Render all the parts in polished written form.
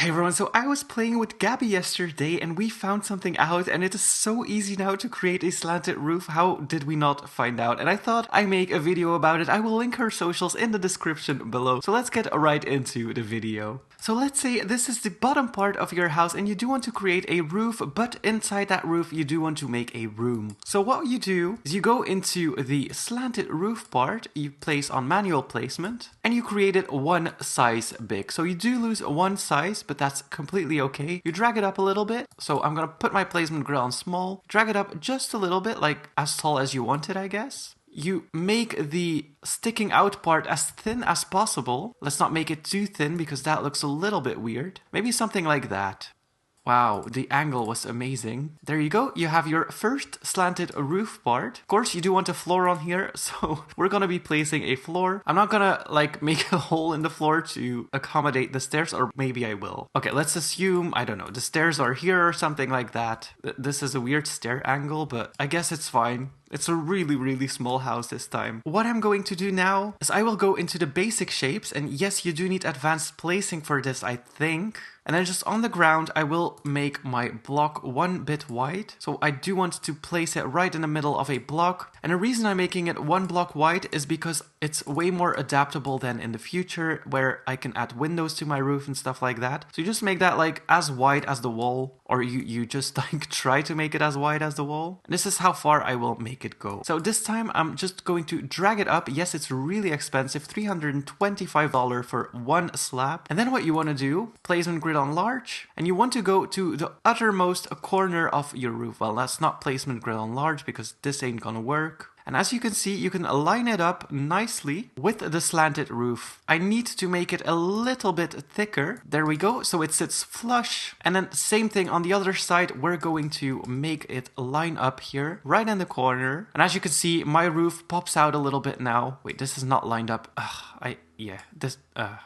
Hey everyone, so I was playing with Gabbie yesterday and we found something out and it is so easy now to create a slanted roof. How did we not find out? And I thought I'd make a video about it. I will link her socials in the description below. So let's get right into the video. So let's say this is the bottom part of your house and you do want to create a roof, but inside that roof you do want to make a room. So what you do is you go into the slanted roof part, you place on manual placement, and you create it one size big. So you do lose one size, but that's completely okay. You drag it up a little bit. So I'm gonna put my placement grid on small, drag it up just a little bit, like as tall as you want it, I guess. You make the sticking out part as thin as possible. Let's not make it too thin because that looks a little bit weird. Maybe something like that. Wow, the angle was amazing. There you go, you have your first slanted roof part. Of course, you do want a floor on here, so we're gonna be placing a floor. I'm not gonna make a hole in the floor to accommodate the stairs, or maybe I will. Okay, let's assume, I don't know, the stairs are here or something like that. This is a weird stair angle, but I guess it's fine. It's a really small house this time. What I'm going to do now is I will go into the basic shapes, and yes, you do need advanced placing for this, I think. And then just on the ground, I will make my block one bit wide. So I do want to place it right in the middle of a block. And the reason I'm making it one block wide is because it's way more adaptable than in the future, where I can add windows to my roof and stuff like that. So you just make that like as wide as the wall, or you just try to make it as wide as the wall. And this is how far I will make it go. So this time I'm just going to drag it up. Yes, it's really expensive, $325 for one slab. And then what you want to do, placement grid on large, and you want to go to the uttermost corner of your roof. Well, that's not placement grid on large because this ain't gonna work. And as you can see, you can align it up nicely with the slanted roof. I need to make it a little bit thicker. There we go. So it sits flush. And then same thing on the other side. We're going to make it line up here, right in the corner. And as you can see, my roof pops out a little bit now. Wait, this is not lined up.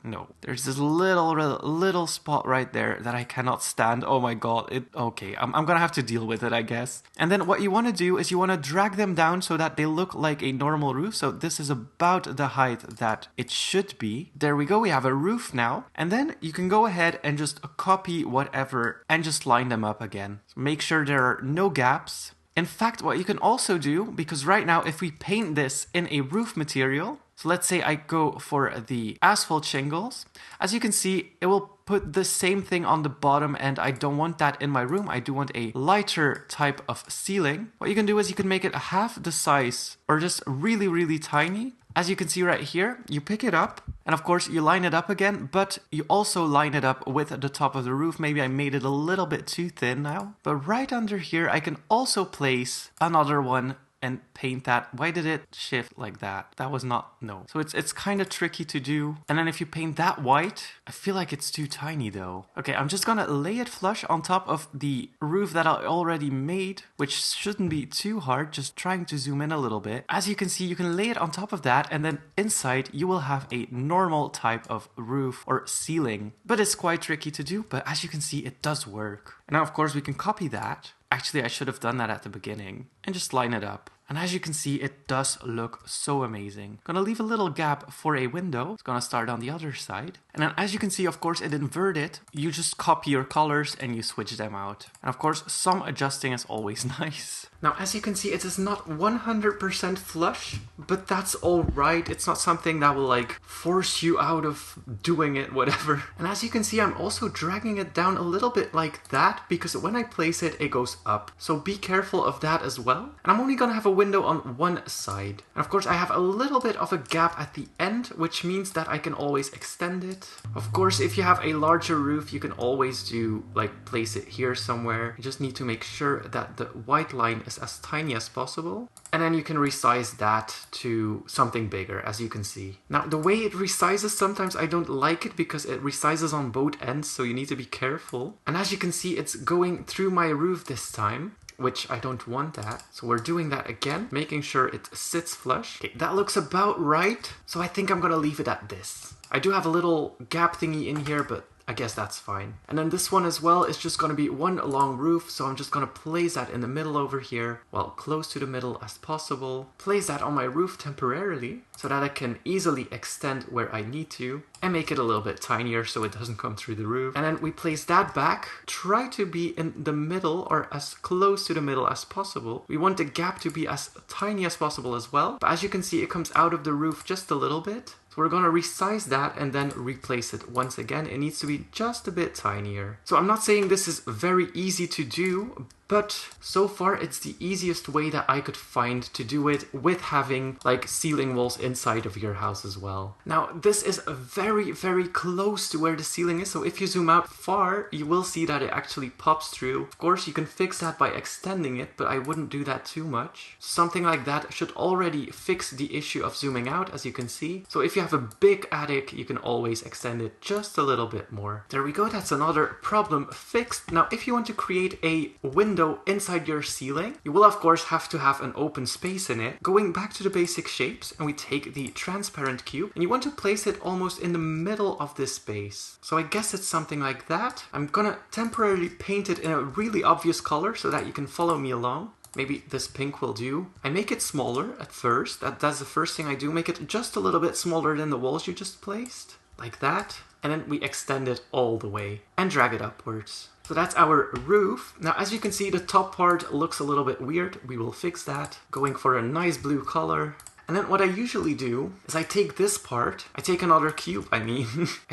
No. There's this little spot right there that I cannot stand. Oh my god. Okay, I'm gonna have to deal with it, I guess. And then what you want to do is you want to drag them down so that they look like a normal roof. So this is about the height that it should be. There we go, we have a roof now. And then you can go ahead and just copy whatever and just line them up again. So make sure there are no gaps. In fact, what you can also do, because right now if we paint this in a roof material, so let's say I go for the asphalt shingles. As you can see, it will put the same thing on the bottom, and I don't want that in my room. I do want a lighter type of ceiling. What you can do is you can make it half the size, or just really tiny. As you can see right here, you pick it up, and of course you line it up again, but you also line it up with the top of the roof. Maybe I made it a little bit too thin now. But right under here, I can also place another one and paint that. Why did it shift like that? That was not, no. So it's kind of tricky to do. And then if you paint that white, I feel like it's too tiny though. Okay, I'm just gonna lay it flush on top of the roof that I already made, which shouldn't be too hard, just trying to zoom in a little bit. As you can see, you can lay it on top of that, and then inside you will have a normal type of roof or ceiling. But it's quite tricky to do, but as you can see, it does work. And now of course we can copy that. Actually, I should have done that at the beginning and just line it up. And as you can see, it does look so amazing. Gonna leave a little gap for a window. It's gonna start on the other side. And then as you can see, of course, it inverted. You just copy your colors and you switch them out. And of course, some adjusting is always nice. Now, as you can see, it is not 100% flush, but that's all right. It's not something that will force you out of doing it, whatever. And as you can see, I'm also dragging it down a little bit like that, because when I place it, it goes up. So be careful of that as well. And I'm only gonna have a window on one side. And of course, I have a little bit of a gap at the end, which means that I can always extend it. Of course, if you have a larger roof, you can always do place it here somewhere. You just need to make sure that the white line is as tiny as possible. And then you can resize that to something bigger, as you can see. Now, the way it resizes, sometimes I don't like it because it resizes on both ends, so you need to be careful. And as you can see, it's going through my roof this time, which I don't want that. So we're doing that again, making sure it sits flush. Okay, that looks about right. So I think I'm gonna leave it at this. I do have a little gap thingy in here, but I guess that's fine. And then this one as well is just going to be one long roof, so I'm just going to place that in the middle over here, well, close to the middle as possible. Place that on my roof temporarily, so that I can easily extend where I need to, and make it a little bit tinier so it doesn't come through the roof. And then we place that back. Try to be in the middle, or as close to the middle as possible. We want the gap to be as tiny as possible as well, but as you can see, it comes out of the roof just a little bit. So we're going to resize that and then replace it once again. It needs to be just a bit tinier. So I'm not saying this is very easy to do, but so far it's the easiest way that I could find to do it with having like ceiling walls inside of your house as well. Now this is very, very close to where the ceiling is, so if you zoom out far, you will see that it actually pops through. Of course you can fix that by extending it, but I wouldn't do that too much. Something like that should already fix the issue of zooming out, as you can see. So if you have a big attic, you can always extend it just a little bit more. There we go, that's another problem fixed. Now if you want to create a window inside your ceiling, you will of course have to have an open space in it. Going back to the basic shapes, and we take the transparent cube, and you want to place it almost in the middle of this space. So I guess it's something like that. I'm gonna temporarily paint it in a really obvious color so that you can follow me along. Maybe this pink will do. I make it smaller at first. That's the first thing I do. Make it just a little bit smaller than the walls you just placed. Like that. And then we extend it all the way and drag it upwards. So that's our roof. Now, as you can see, the top part looks a little bit weird. We will fix that. Going for a nice blue color. And then what I usually do is I take this part, I take another cube, I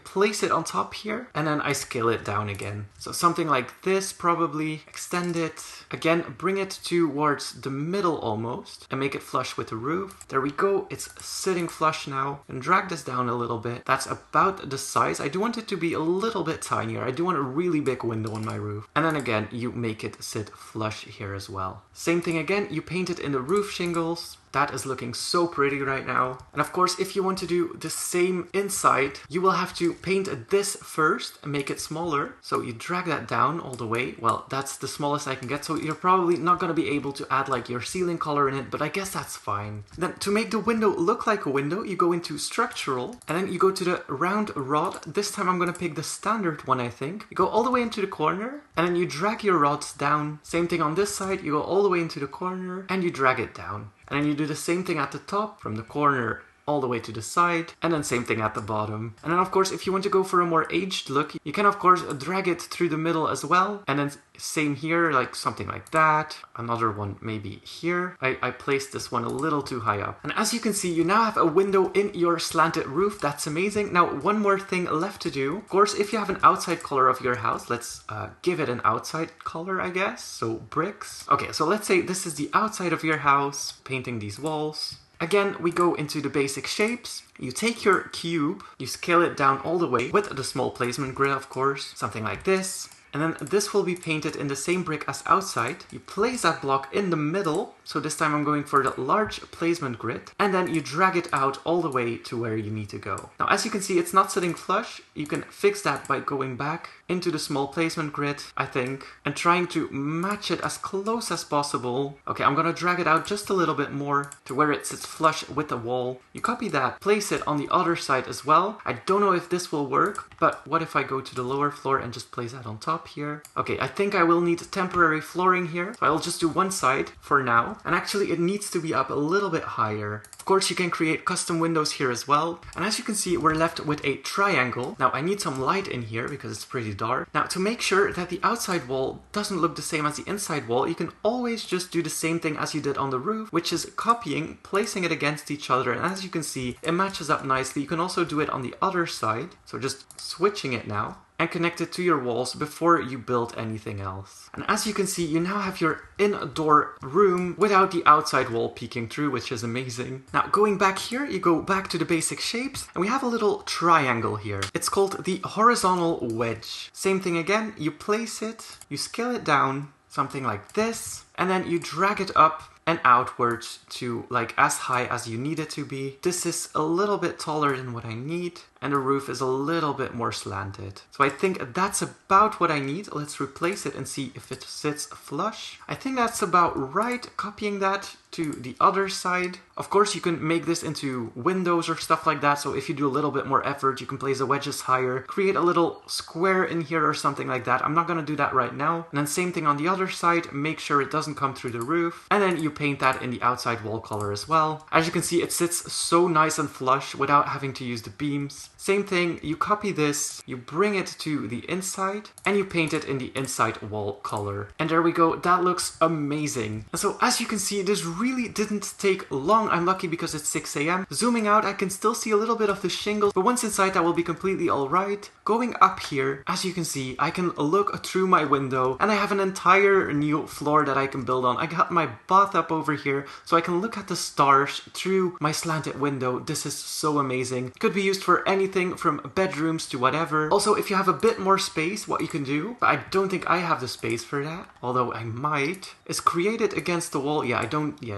place it on top here, and then I scale it down again. So something like this, probably. Extend it. Again, bring it towards the middle almost, and make it flush with the roof. There we go, it's sitting flush now. And drag this down a little bit. That's about the size. I do want it to be a little bit tinier. I do want a really big window on my roof. And then again, you make it sit flush here as well. Same thing again, you paint it in the roof shingles. That is looking so pretty right now. And of course, if you want to do the same inside, you will have to paint this first and make it smaller. So you drag that down all the way. Well, that's the smallest I can get. So you're probably not going to be able to add like your ceiling color in it, but I guess that's fine. Then to make the window look like a window, you go into structural and then you go to the round rod. This time I'm going to pick the standard one, I think. You go all the way into the corner and then you drag your rods down. Same thing on this side. You go all the way into the corner and you drag it down. And then you do the same thing at the top, from the corner all the way to the side, and then same thing at the bottom. And then of course, if you want to go for a more aged look, you can of course drag it through the middle as well. And then same here, like something like that. Another one maybe here. I placed this one a little too high up. And as you can see, you now have a window in your slanted roof. That's amazing. Now, one more thing left to do. Of course, if you have an outside color of your house, let's give it an outside color, I guess. So bricks. Okay, so let's say this is the outside of your house, painting these walls. Again, we go into the basic shapes. You take your cube, you scale it down all the way with the small placement grid, of course, something like this. And then this will be painted in the same brick as outside. You place that block in the middle. So this time I'm going for the large placement grid. And then you drag it out all the way to where you need to go. Now, as you can see, it's not sitting flush. You can fix that by going back into the small placement grid, I think, and trying to match it as close as possible. Okay, I'm gonna drag it out just a little bit more to where it sits flush with the wall. You copy that, place it on the other side as well. I don't know if this will work, but what if I go to the lower floor and just place that on top here? Okay, I think I will need temporary flooring here, so I'll just do one side for now. And actually it needs to be up a little bit higher. Of course, you can create custom windows here as well. And as you can see, we're left with a triangle. Now I need some light in here because it's pretty dark. Now to make sure that the outside wall doesn't look the same as the inside wall, you can always just do the same thing as you did on the roof, which is copying, placing it against each other. And as you can see, it matches up nicely. You can also do it on the other side. So just switching it now. And connect it to your walls before you build anything else. And as you can see, you now have your indoor room without the outside wall peeking through, which is amazing. Now going back here, you go back to the basic shapes and we have a little triangle here. It's called the horizontal wedge. Same thing again, you place it, you scale it down, something like this, and then you drag it up and outwards to like as high as you need it to be. This is a little bit taller than what I need, and the roof is a little bit more slanted. So I think that's about what I need. Let's replace it and see if it sits flush. I think that's about right. Copying that to the other side. Of course, you can make this into windows or stuff like that, so if you do a little bit more effort, you can place the wedges higher, create a little square in here or something like that. I'm not gonna do that right now. And then same thing on the other side, make sure it doesn't come through the roof, and then you paint that in the outside wall color as well. As you can see, it sits so nice and flush without having to use the beams. Same thing, you copy this, you bring it to the inside, and you paint it in the inside wall color. And there we go, that looks amazing. And so as you can see, this really didn't take long. I'm lucky because it's 6 a.m. Zooming out, I can still see a little bit of the shingles, but once inside that will be completely alright. Going up here, as you can see, I can look through my window, and I have an entire new floor that I can build on. I got my bathtub over here, so I can look at the stars through my slanted window. This is so amazing. Could be used for anything from bedrooms to whatever. Also, if you have a bit more space, what you can do, but I don't think I have the space for that, although I might, is create it against the wall.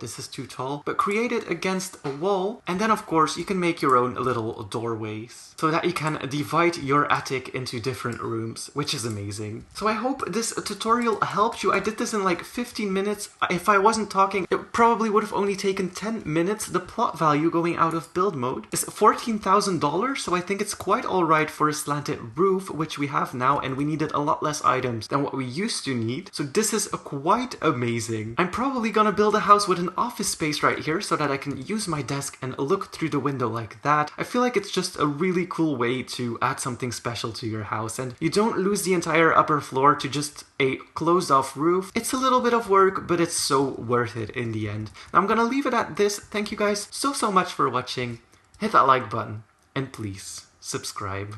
This is too tall, but create it against a wall, and then of course you can make your own little doorways so that you can divide your attic into different rooms, which is amazing. So I hope this tutorial helped you. I did this in like 15 minutes. If I wasn't talking, it probably would have only taken 10 minutes. The plot value going out of build mode is $14,000, so I think it's quite alright for a slanted roof, which we have now, and we needed a lot less items than what we used to need. So this is quite amazing. I'm probably gonna build a house with an office space right here so that I can use my desk and look through the window like that. I feel like it's just a really cool way to add something special to your house, and you don't lose the entire upper floor to just a closed off roof. It's a little bit of work, but it's so worth it in the end. Now I'm gonna leave it at this. Thank you guys so much for watching. Hit that like button, and please subscribe.